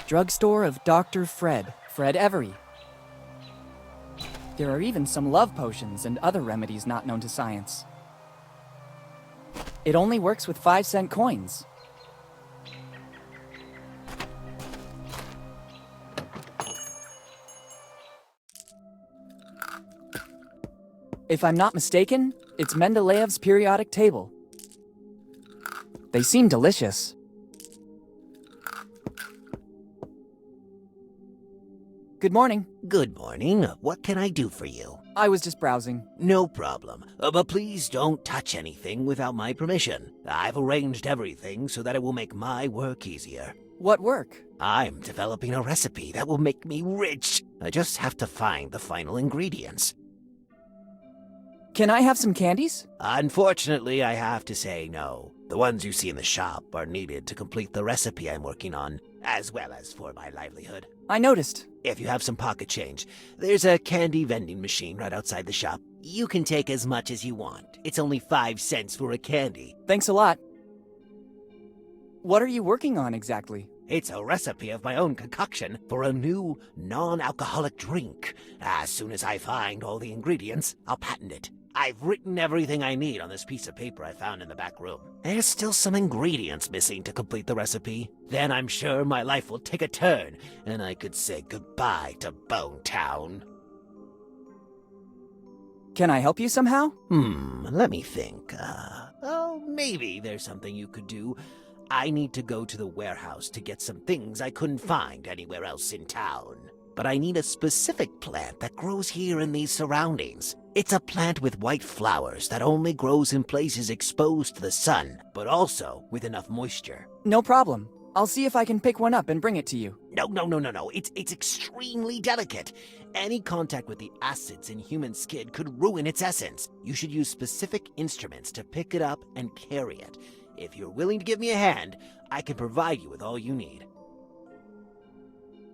Drugstore of Dr. Fred Every. There are even some love potions and other remedies not known to science. It only works with 5-cent coins. If I'm not mistaken, it's Mendeleev's periodic table. They seem delicious. Good morning. Good morning. What can I do for you? I was just browsing. No problem. But please don't touch anything without my permission. I've arranged everything so that it will make my work easier. What work? I'm developing a recipe that will make me rich. I just have to find the final ingredients. Can I have some candies? Unfortunately, I have to say no. The ones you see in the shop are needed to complete the recipe I'm working on, as well as for my livelihood. I noticed. If you have some pocket change, there's a candy vending machine right outside the shop. You can take as much as you want. It's only 5 cents for a candy. Thanks a lot. What are you working on exactly? It's a recipe of my own concoction for a new non-alcoholic drink. As soon as I find all the ingredients, I'll patent it. I've written everything I need on this piece of paper I found in the back room. There's still some ingredients missing to complete the recipe. Then I'm sure my life will take a turn, and I could say goodbye to Bone Town. Can I help you somehow? Let me think. Maybe there's something you could do. I need to go to the warehouse to get some things I couldn't find anywhere else in town. But I need a specific plant that grows here in these surroundings. It's a plant with white flowers that only grows in places exposed to the sun, but also with enough moisture. No problem. I'll see if I can pick one up and bring it to you. No. It's extremely delicate. Any contact with the acids in human skin could ruin its essence. You should use specific instruments to pick it up and carry it. If you're willing to give me a hand, I can provide you with all you need.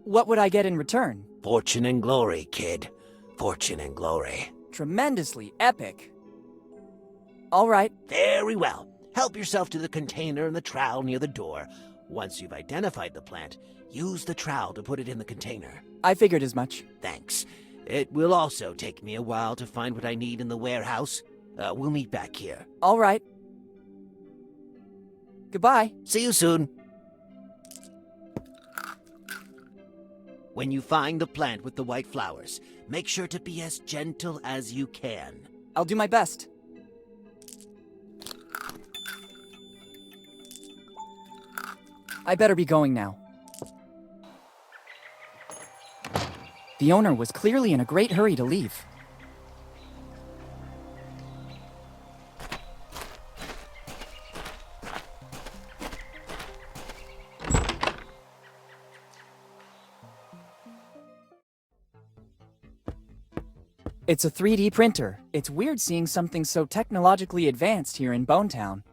What would I get in return? Fortune and glory, kid. Fortune and glory. Tremendously epic. All right. Very well. Help yourself to the container and the trowel near the door. Once you've identified the plant, use the trowel to put it in the container. I figured as much. Thanks. It will also take me a while to find what I need in the warehouse. We'll meet back here. All right. Goodbye. See you soon. When you find the plant with the white flowers, make sure to be as gentle as you can. I'll do my best. I better be going now. The owner was clearly in a great hurry to leave. It's a 3D printer. It's weird seeing something so technologically advanced here in Bone Town.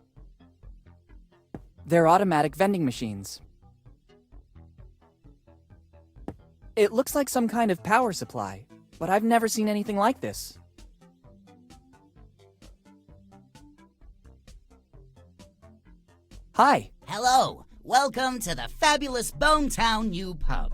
They're automatic vending machines. It looks like some kind of power supply, but I've never seen anything like this. Hi. Hello. Welcome to the fabulous Bone Town New Pub.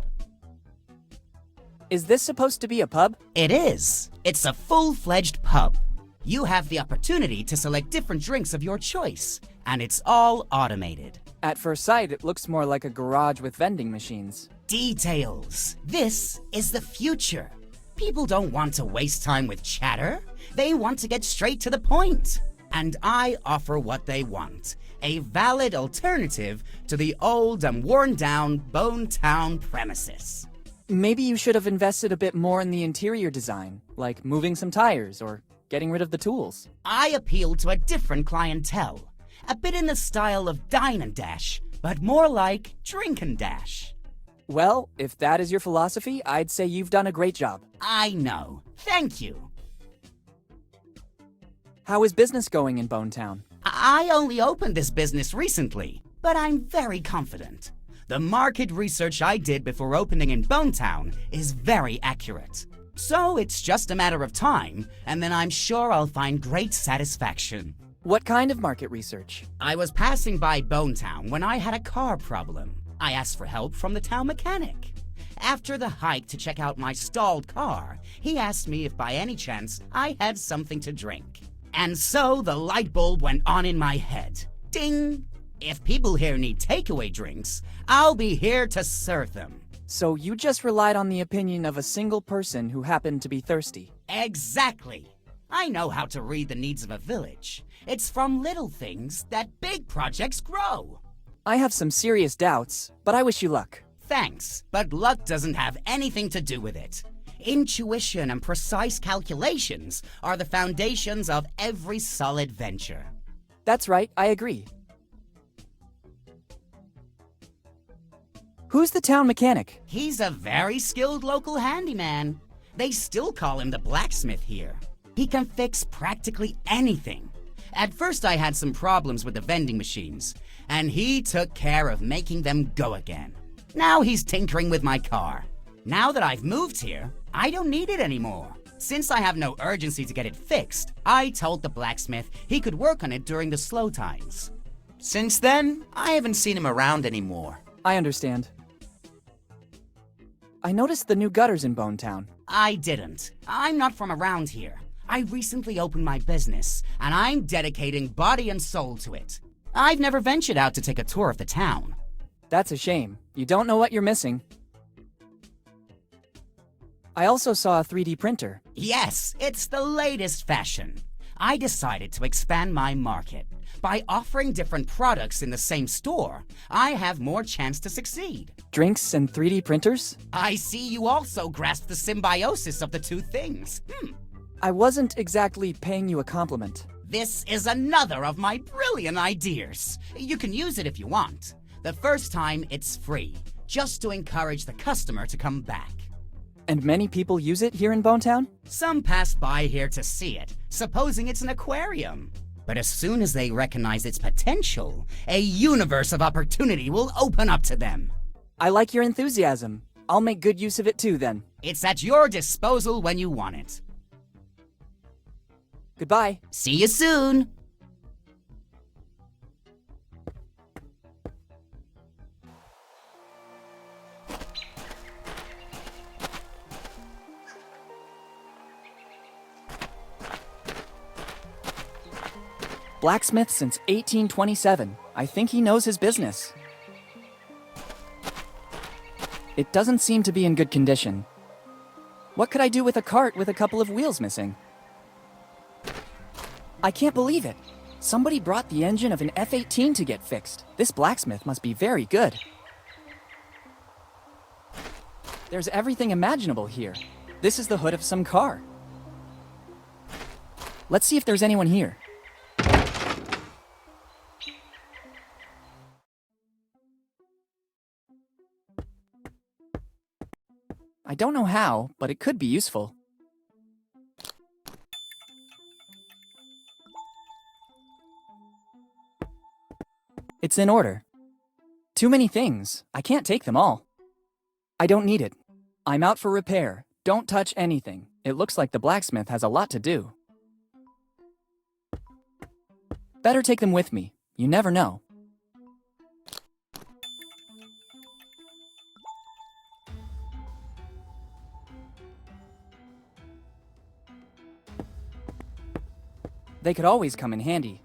Is this supposed to be a pub? It is. It's a full-fledged pub. You have the opportunity to select different drinks of your choice, and it's all automated. At first sight, it looks more like a garage with vending machines. Details. This is the future. People don't want to waste time with chatter. They want to get straight to the point. And I offer what they want. A valid alternative to the old and worn-down Bone Town premises. Maybe you should have invested a bit more in the interior design, like moving some tires or getting rid of the tools. I appeal to a different clientele. A bit in the style of Dine and Dash, but more like Drink and Dash. Well, if that is your philosophy, I'd say you've done a great job. I know. Thank you. How is business going in Bone Town? I only opened this business recently, but I'm very confident. The market research I did before opening in Bone Town is very accurate. So it's just a matter of time, and then I'm sure I'll find great satisfaction. What kind of market research? I was passing by Bone Town when I had a car problem. I asked for help from the town mechanic. After the hike to check out my stalled car, he asked me if by any chance I had something to drink. And so the light bulb went on in my head. Ding! If people here need takeaway drinks, I'll be here to serve them. So you just relied on the opinion of a single person who happened to be thirsty. Exactly. I know how to read the needs of a village. It's from little things that big projects grow. I have some serious doubts, but I wish you luck. Thanks, but luck doesn't have anything to do with it. Intuition and precise calculations are the foundations of every solid venture. That's right, I agree. Who's the town mechanic? He's a very skilled local handyman. They still call him the blacksmith here. He can fix practically anything. At first I had some problems with the vending machines, and he took care of making them go again. Now he's tinkering with my car. Now that I've moved here, I don't need it anymore. Since I have no urgency to get it fixed, I told the blacksmith he could work on it during the slow times. Since then, I haven't seen him around anymore. I understand. I noticed the new gutters in Bone Town. I didn't. I'm not from around here. I recently opened my business, and I'm dedicating body and soul to it. I've never ventured out to take a tour of the town. That's a shame. You don't know what you're missing. I also saw a 3D printer. Yes, it's the latest fashion. I decided to expand my market. By offering different products in the same store, I have more chance to succeed. Drinks and 3D printers? I see you also grasp the symbiosis of the two things. I wasn't exactly paying you a compliment. This is another of my brilliant ideas. You can use it if you want. The first time, it's free, just to encourage the customer to come back. And many people use it here in Bone Town? Some pass by here to see it, supposing it's an aquarium. But as soon as they recognize its potential, a universe of opportunity will open up to them. I like your enthusiasm. I'll make good use of it too, then. It's at your disposal when you want it. Goodbye. See you soon! Blacksmith since 1827. I think he knows his business. It doesn't seem to be in good condition. What could I do with a cart with a couple of wheels missing? I can't believe it. Somebody brought the engine of an F-18 to get fixed. This blacksmith must be very good. There's everything imaginable here. This is the hood of some car. Let's see if there's anyone here. I don't know how, but it could be useful. It's in order. Too many things. I can't take them all. I don't need it. I'm out for repair. Don't touch anything. It looks like the blacksmith has a lot to do. Better take them with me. You never know. They could always come in handy.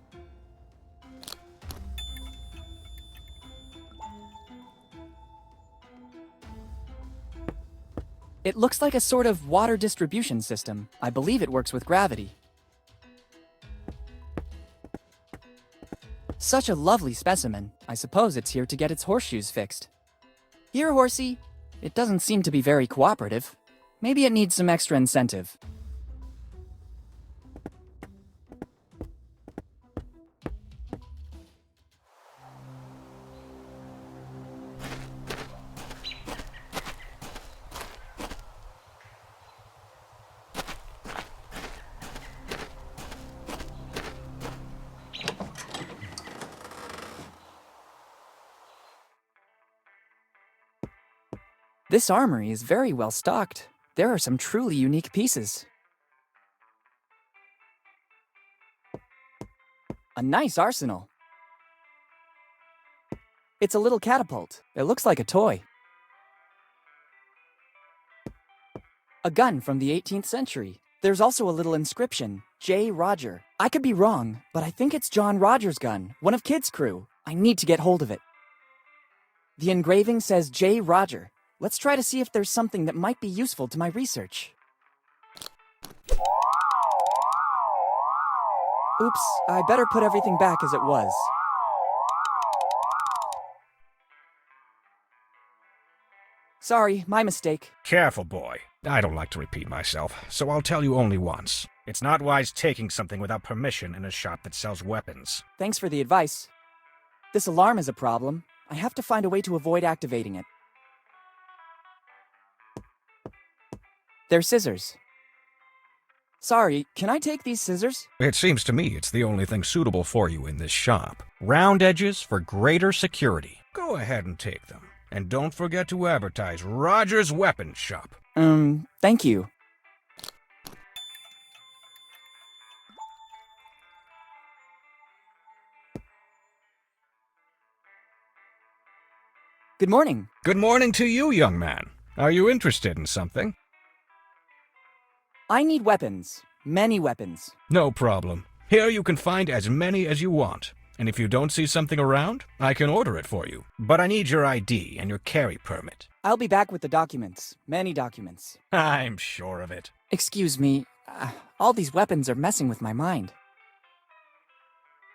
It looks like a sort of water distribution system. I believe it works with gravity. Such a lovely specimen. I suppose it's here to get its horseshoes fixed. Here, horsey. It doesn't seem to be very cooperative. Maybe it needs some extra incentive. This armory is very well stocked. There are some truly unique pieces. A nice arsenal. It's a little catapult. It looks like a toy. A gun from the 18th century. There's also a little inscription, J. Roger. I could be wrong, but I think it's John Rogers' gun, one of Kid's crew. I need to get hold of it. The engraving says J. Roger. Let's try to see if there's something that might be useful to my research. Oops, I better put everything back as it was. Sorry, my mistake. Careful, boy. I don't like to repeat myself, so I'll tell you only once. It's not wise taking something without permission in a shop that sells weapons. Thanks for the advice. This alarm is a problem. I have to find a way to avoid activating it. They're scissors. Sorry, can I take these scissors? It seems to me it's the only thing suitable for you in this shop. Round edges for greater security. Go ahead and take them. And don't forget to advertise Roger's Weapons Shop. Thank you. Good morning. Good morning to you, young man. Are you interested in something? I need weapons. Many weapons. No problem. Here you can find as many as you want. And if you don't see something around, I can order it for you. But I need your ID and your carry permit. I'll be back with the documents. Many documents. I'm sure of it. Excuse me. All these weapons are messing with my mind.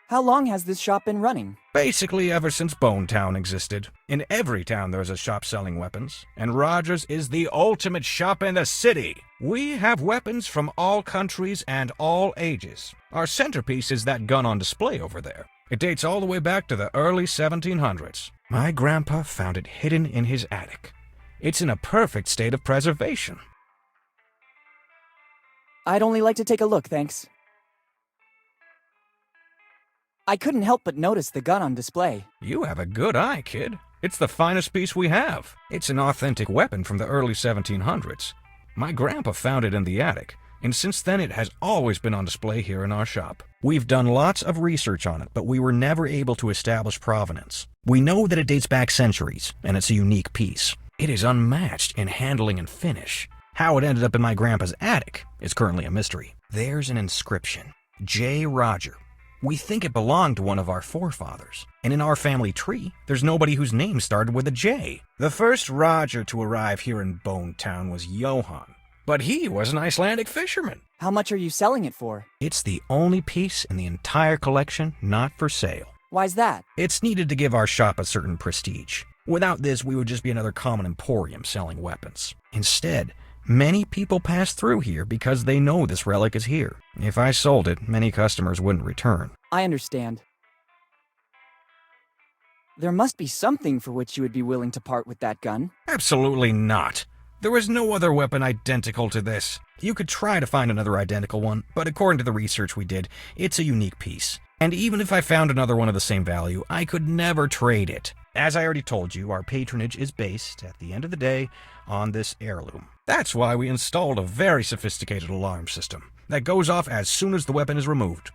How long has this shop been running? Basically ever since Bone Town existed. In every town there's a shop selling weapons, and Rogers is the ultimate shop in the city. We have weapons from all countries and all ages. Our centerpiece is that gun on display over there. It dates all the way back to the early 1700s. My grandpa found it hidden in his attic. It's in a perfect state of preservation. I'd only like to take a look, thanks. I couldn't help but notice the gun on display. You have a good eye, kid. It's the finest piece we have. It's an authentic weapon from the early 1700s. My grandpa found it in the attic, and since then it has always been on display here in our shop. We've done lots of research on it, but we were never able to establish provenance. We know that it dates back centuries, and it's a unique piece. It is unmatched in handling and finish. How it ended up in my grandpa's attic is currently a mystery. There's an inscription, J. Roger. We think it belonged to one of our forefathers, and in our family tree, there's nobody whose name started with a J. The first Roger to arrive here in Bone Town was Johann, but he was an Icelandic fisherman. How much are you selling it for? It's the only piece in the entire collection not for sale. Why's that? It's needed to give our shop a certain prestige. Without this, we would just be another common emporium selling weapons. Instead, many people pass through here because they know this relic is here. If I sold it, many customers wouldn't return. I understand. There must be something for which you would be willing to part with that gun. Absolutely not. There is no other weapon identical to this. You could try to find another identical one, but according to the research we did, it's a unique piece. And even if I found another one of the same value, I could never trade it. As I already told you, our patronage is based, at the end of the day, on this heirloom. That's why we installed a very sophisticated alarm system that goes off as soon as the weapon is removed.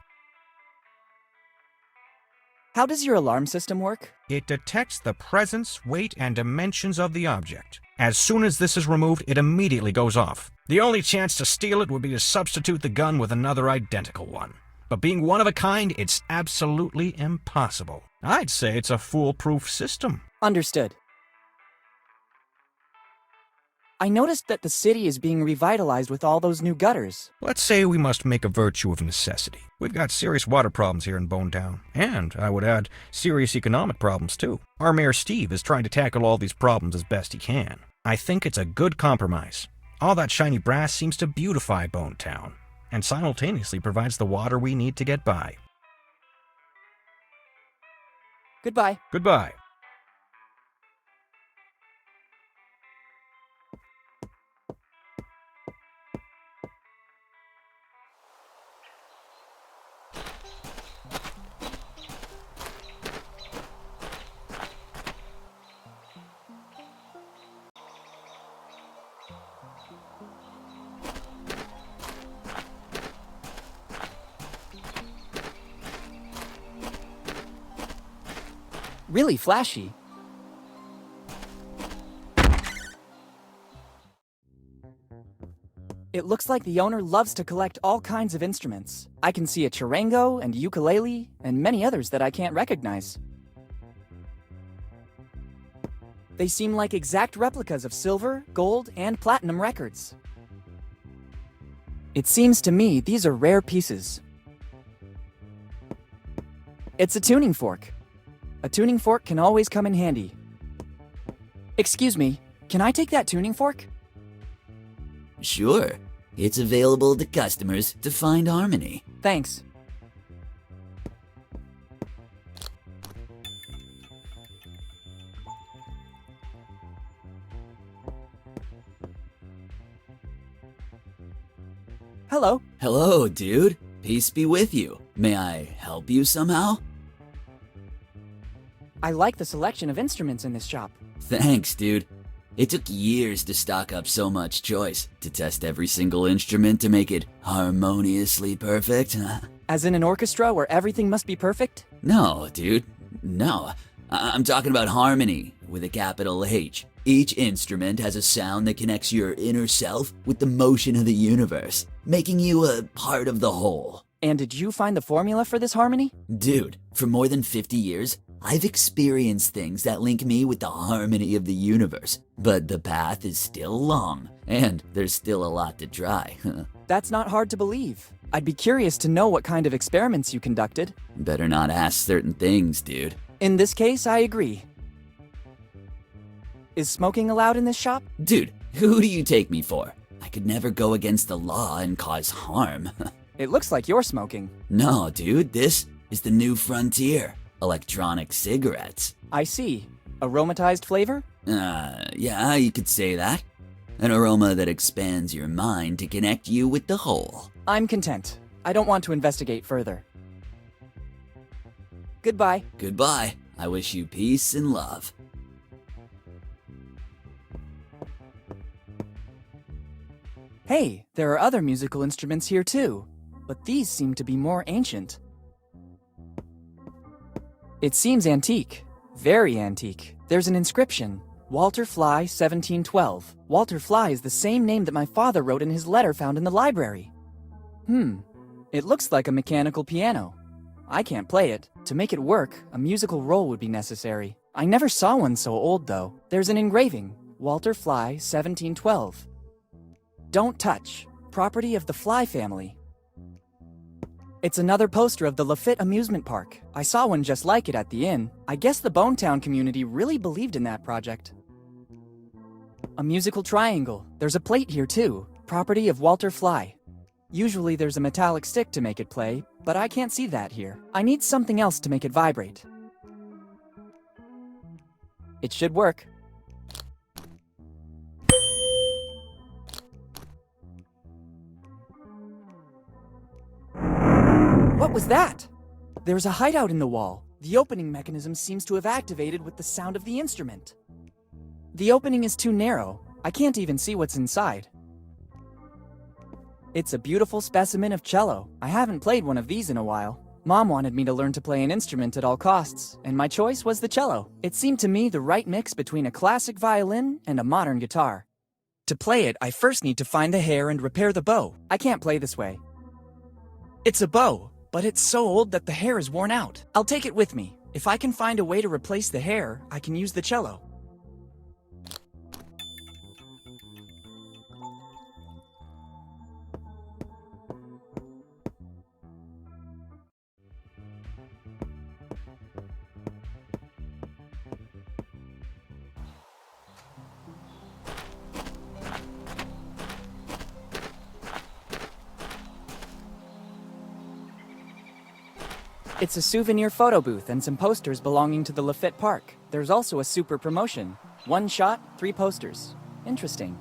How does your alarm system work? It detects the presence, weight, and dimensions of the object. As soon as this is removed, it immediately goes off. The only chance to steal it would be to substitute the gun with another identical one. But being one of a kind, it's absolutely impossible. I'd say it's a foolproof system. Understood. I noticed that the city is being revitalized with all those new gutters. Let's say we must make a virtue of necessity. We've got serious water problems here in Bone Town, and I would add, serious economic problems too. Our Mayor Steve is trying to tackle all these problems as best he can. I think it's a good compromise. All that shiny brass seems to beautify Bone Town, and simultaneously provides the water we need to get by. Goodbye. Goodbye. Really flashy. It looks like the owner loves to collect all kinds of instruments. I can see a charango and ukulele and many others that I can't recognize. They seem like exact replicas of silver, gold, and platinum records. It seems to me these are rare pieces. It's a tuning fork. A tuning fork can always come in handy. Excuse me, can I take that tuning fork? Sure. It's available to customers to find harmony. Thanks. Hello. Hello, dude. Peace be with you. May I help you somehow? I like the selection of instruments in this shop. Thanks, dude. It took years to stock up so much choice, to test every single instrument to make it harmoniously perfect. As in an orchestra where everything must be perfect? No, dude. No. I'm talking about harmony, with a capital H. Each instrument has a sound that connects your inner self with the motion of the universe, making you a part of the whole. And did you find the formula for this harmony? Dude, for more than 50 years, I've experienced things that link me with the harmony of the universe. But the path is still long, and there's still a lot to try. That's not hard to believe. I'd be curious to know what kind of experiments you conducted. Better not ask certain things, dude. In this case, I agree. Is smoking allowed in this shop? Dude, who do you take me for? I could never go against the law and cause harm. It looks like you're smoking. No, dude, this is the new frontier. Electronic cigarettes. I see. Aromatized flavor? Yeah, you could say that. An aroma that expands your mind to connect you with the whole. I'm content. I don't want to investigate further. Goodbye. Goodbye. I wish you peace and love. Hey, there are other musical instruments here too, but these seem to be more ancient. It seems antique. Very antique. There's an inscription. Walter Fly, 1712. Walter Fly is the same name that my father wrote in his letter found in the library. It looks like a mechanical piano. I can't play it. To make it work, a musical roll would be necessary. I never saw one so old, though. There's an engraving. Walter Fly, 1712. Don't touch. Property of the Fly family. It's another poster of the Lafitte amusement park. I saw one just like it at the inn. I guess the Bonetown community really believed in that project. A musical triangle. There's a plate here too. Property of Walter Fly. Usually there's a metallic stick to make it play, but I can't see that here. I need something else to make it vibrate. It should work. What was that? There's a hideout in the wall. The opening mechanism seems to have activated with the sound of the instrument. The opening is too narrow. I can't even see what's inside. It's a beautiful specimen of cello. I haven't played one of these in a while. Mom wanted me to learn to play an instrument at all costs, and my choice was the cello. It seemed to me the right mix between a classic violin and a modern guitar. To play it, I first need to find the hair and repair the bow. I can't play this way. It's a bow, but it's so old that the hair is worn out. I'll take it with me. If I can find a way to replace the hair, I can use the cello. It's a souvenir photo booth and some posters belonging to the Lafitte Park. There's also a super promotion. 1 shot, 3 posters. Interesting.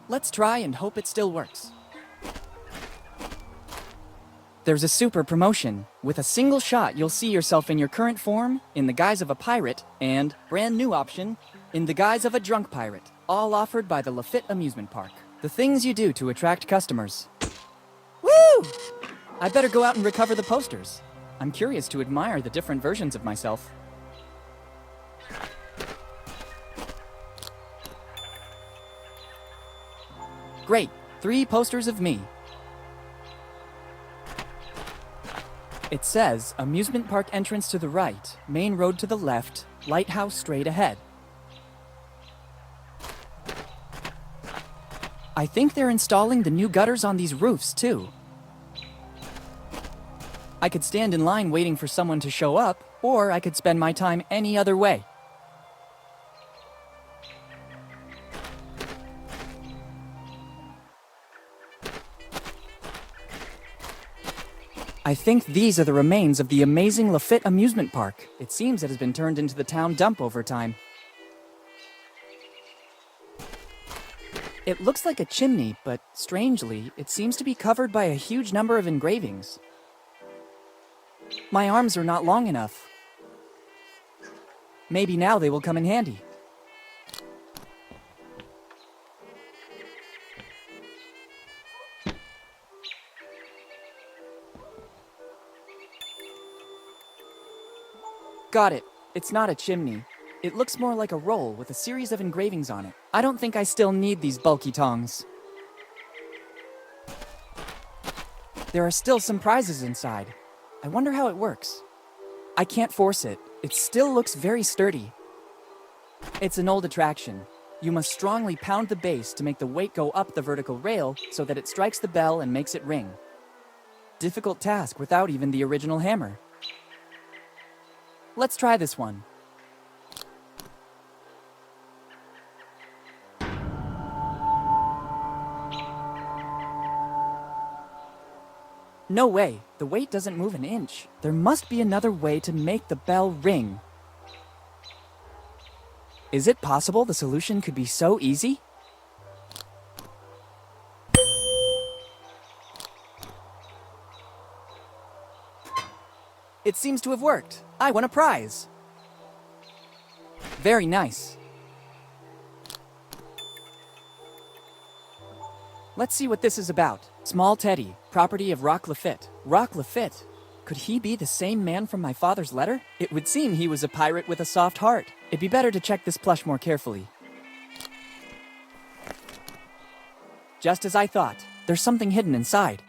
Let's try and hope it still works. There's a super promotion. With a single shot, you'll see yourself in your current form, in the guise of a pirate, and, brand new option, in the guise of a drunk pirate. All offered by the Lafitte Amusement Park. The things you do to attract customers. Woo! I better go out and recover the posters. I'm curious to admire the different versions of myself. Great. 3 posters of me. It says, amusement park entrance to the right, main road to the left, lighthouse straight ahead. I think they're installing the new gutters on these roofs, too. I could stand in line waiting for someone to show up, or I could spend my time any other way. I think these are the remains of the amazing Lafitte amusement park. It seems it has been turned into the town dump over time. It looks like a chimney, but strangely, it seems to be covered by a huge number of engravings. My arms are not long enough. Maybe now they will come in handy. Got it. It's not a chimney. It looks more like a roll with a series of engravings on it. I don't think I still need these bulky tongs. There are still some prizes inside. I wonder how it works. I can't force it. It still looks very sturdy. It's an old attraction. You must strongly pound the base to make the weight go up the vertical rail so that it strikes the bell and makes it ring. Difficult task without even the original hammer. Let's try this one. No way, the weight doesn't move an inch. There must be another way to make the bell ring. Is it possible the solution could be so easy? It seems to have worked. I won a prize. Very nice. Let's see what this is about. Small Teddy, property of Rock Lafitte. Rock Lafitte? Could he be the same man from my father's letter? It would seem he was a pirate with a soft heart. It'd be better to check this plush more carefully. Just as I thought, there's something hidden inside.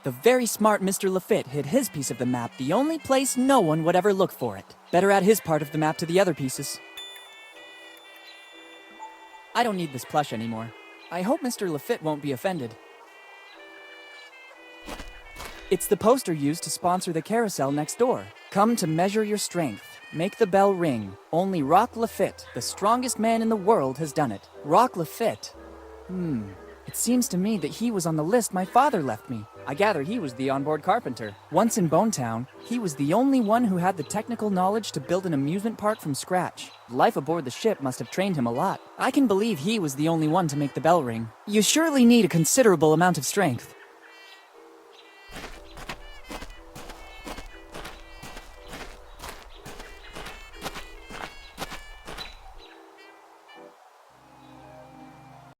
The very smart Mr. Lafitte hid his piece of the map the only place no one would ever look for it. Better add his part of the map to the other pieces. I don't need this plush anymore. I hope Mr. Lafitte won't be offended. It's the poster used to sponsor the carousel next door. Come to measure your strength. Make the bell ring. Only Rock Lafitte, the strongest man in the world, has done it. Rock Lafitte? It seems to me that he was on the list my father left me. I gather he was the onboard carpenter. Once in Bonetown, he was the only one who had the technical knowledge to build an amusement park from scratch. Life aboard the ship must have trained him a lot. I can believe he was the only one to make the bell ring. You surely need a considerable amount of strength.